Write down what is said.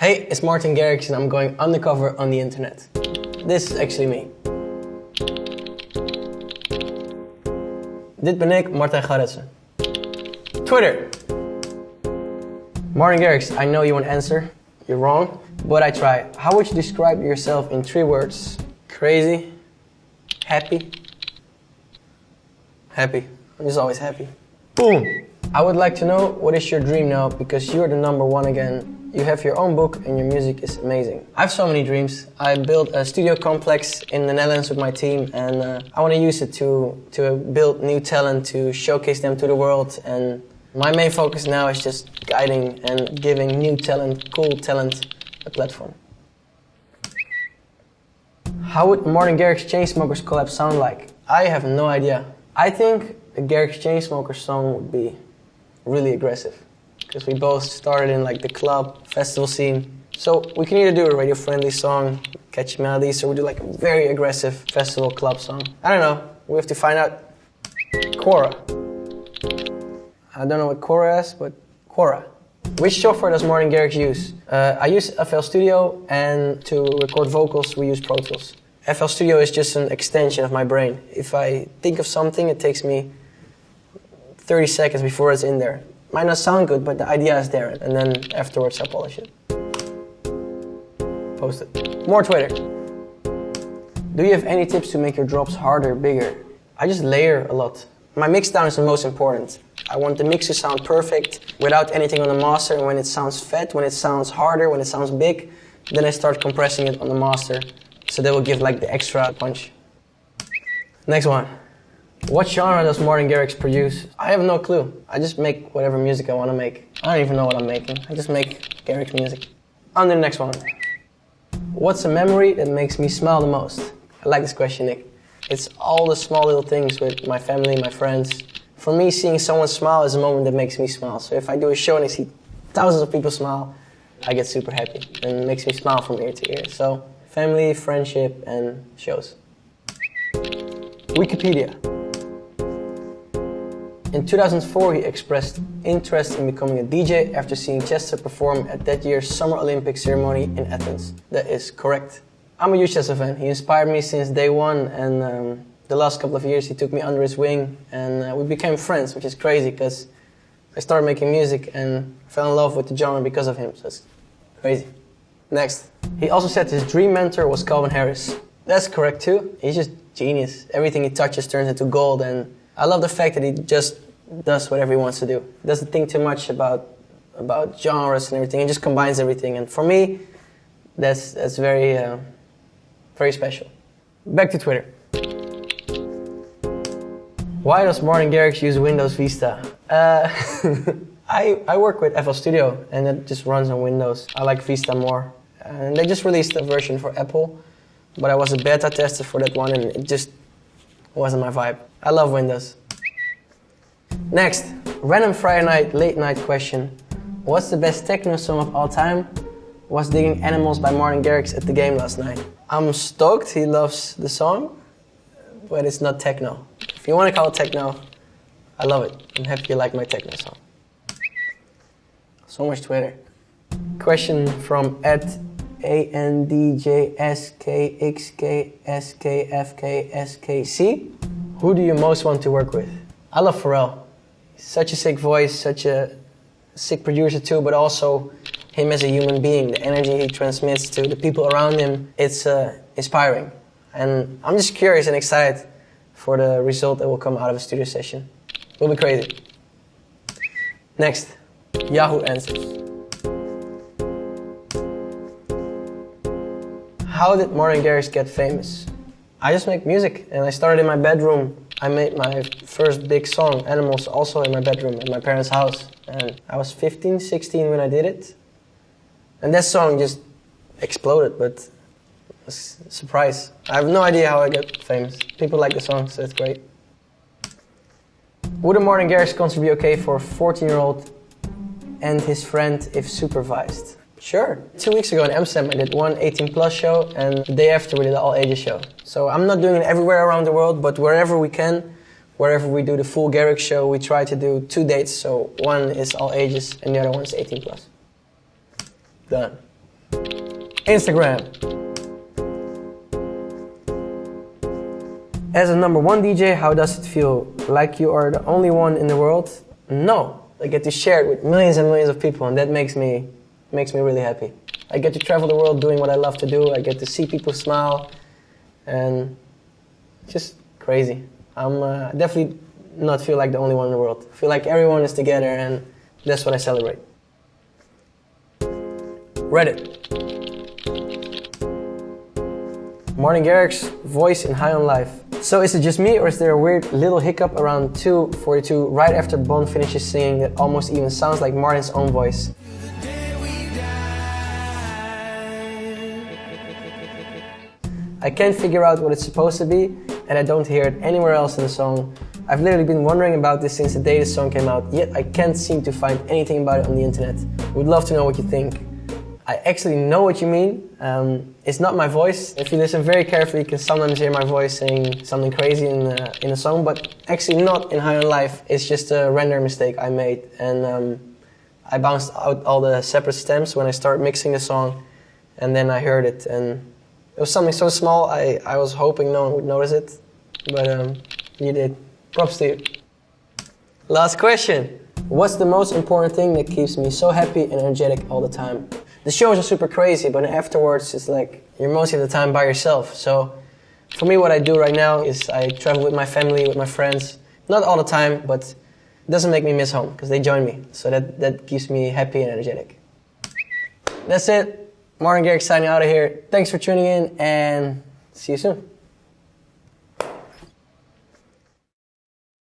Hey, it's Martin Garrix and I'm going undercover on the internet. This is actually me. Dit ben ik, Martin Garrix. Twitter. Martin Garrix, I know you want to answer. You're wrong, but I try. How would you describe yourself in 3 words? Crazy, happy, happy. I'm just always happy. Boom! I would like to know, what is your dream now? Because you're the #1 again. You have your own book and your music is amazing. I have so many dreams. I built a studio complex in the Netherlands with my team, and I want to use it to build new talent, to showcase them to the world. And my main focus now is just guiding and giving new talent, cool talent, a platform. How would Martin Garrix Chainsmokers collab sound like? I have no idea. I think a Garrix Chainsmokers song would be really aggressive, because we both started in like the club, festival scene. So we can either do a radio-friendly song, catchy melodies, or we do like a very aggressive festival club song. I don't know, we have to find out. Quora. I don't know what Quora is, but Quora. Which software does Martin Garrix use? I use FL Studio, and to record vocals we use Pro Tools. FL Studio is just an extension of my brain. If I think of something, it takes me 30 seconds before it's in there. Might not sound good, but the idea is there, and then afterwards I polish it. Post it. More Twitter. Do you have any tips to make your drops harder, bigger? I just layer a lot. My mix down is the most important. I want the mix to sound perfect without anything on the master, and when it sounds fat, when it sounds harder, when it sounds big, then I start compressing it on the master, so that will give like the extra punch. Next one. What genre does Martin Garrix produce? I have no clue. I just make whatever music I want to make. I don't even know what I'm making. I just make Garrix music. On to the next one. What's a memory that makes me smile the most? I like this question, Nick. It's all the small little things with my family, my friends. For me, seeing someone smile is a moment that makes me smile. So if I do a show and I see thousands of people smile, I get super happy. And it makes me smile from ear to ear. So family, friendship, and shows. Wikipedia. In 2004, he expressed interest in becoming a DJ after seeing Chester perform at that year's Summer Olympics ceremony in Athens. That is correct. I'm a huge Chester fan. He inspired me since day one, and the last couple of years he took me under his wing, and we became friends, which is crazy because I started making music and fell in love with the genre because of him, so it's crazy. Next. He also said his dream mentor was Calvin Harris. That's correct too. He's just genius. Everything he touches turns into gold, and I love the fact that he just does whatever he wants to do. He doesn't think too much about genres and everything. He just combines everything, and for me, that's very very special. Back to Twitter. Why does Martin Garrix use Windows Vista? I work with FL Studio, and it just runs on Windows. I like Vista more. And they just released a version for Apple, but I was a beta tester for that one, and it just wasn't my vibe. I love Windows. Next, random Friday night, late night question. What's the best techno song of all time? Was Digging Animals by Martin Garrix at the game last night. I'm stoked he loves the song, but it's not techno. If you want to call it techno, I love it. I'm happy you like my techno song. So much Twitter. Question from @ANDJSKXKSKFKSKC. Who do you most want to work with? I love Pharrell. He's such a sick voice, such a sick producer too, but also him as a human being, the energy he transmits to the people around him, it's inspiring. And I'm just curious and excited for the result that will come out of a studio session. It will be crazy. Next, Yahoo Answers. How did Martin Garrix get famous? I just make music, and I started in my bedroom. I made my first big song, Animals, also in my bedroom at my parents' house. And I was 15, 16 when I did it. And that song just exploded, but it was a surprise. I have no idea how I got famous. People like the song, so it's great. Would a Martin Garrix concert be okay for a 14-year-old and his friend if supervised? Sure. 2 weeks ago in Amsterdam, I did one 18+ show, and the day after we did an all-ages show. So I'm not doing it everywhere around the world, but wherever we can, wherever we do the full Garrix show, we try to do 2 dates. So one is all ages, and the other one is 18+. Done. Instagram. As a #1 DJ, how does it feel? Like you are the only one in the world? No. I get to share it with millions and millions of people, and that makes me really happy. I get to travel the world doing what I love to do. I get to see people smile, and just crazy. I'm definitely not feel like the only one in the world. I feel like everyone is together, and that's what I celebrate. Reddit. Martin Garrix voice in High on Life. So is it just me, or is there a weird little hiccup around 2:42 right after Bon finishes singing that almost even sounds like Martin's own voice? I can't figure out what it's supposed to be, and I don't hear it anywhere else in the song. I've literally been wondering about this since the day the song came out, yet I can't seem to find anything about it on the internet. Would love to know what you think. I actually know what you mean. It's not my voice. If you listen very carefully, you can sometimes hear my voice saying something crazy in a song, but actually not in High on Life. It's just a render mistake I made, and I bounced out all the separate stems when I started mixing the song, and then I heard it, and it was something so small, I was hoping no one would notice it, but you did. Props to you. Last question. What's the most important thing that keeps me so happy and energetic all the time? The shows are super crazy, but afterwards it's like you're most of the time by yourself. So for me, what I do right now is I travel with my family, with my friends. Not all the time, but it doesn't make me miss home because they join me. So that keeps me happy and energetic. That's it. Martin Garrix signing out of here. Thanks for tuning in, and see you soon.